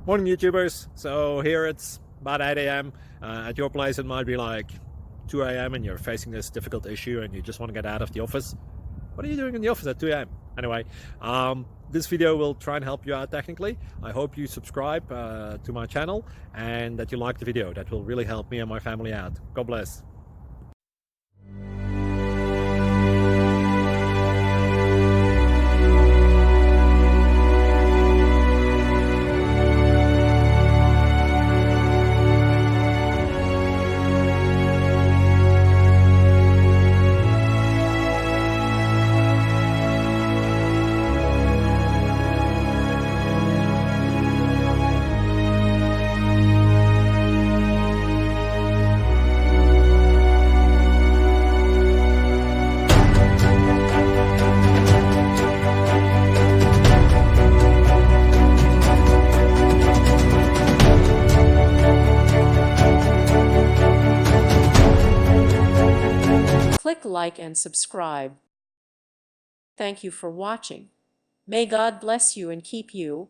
Morning YouTubers. So here it's about 8 a.m. At your place it might be like 2 a.m. and you're facing this difficult issue and you just want to get out of the office. What are you doing in the office at 2 a.m.? Anyway, this video will try and help you out technically. I hope you subscribe to my channel and that you like the video. That will really help me and my family out. God bless. Click like and subscribe. Thank you for watching. May God bless you and keep you.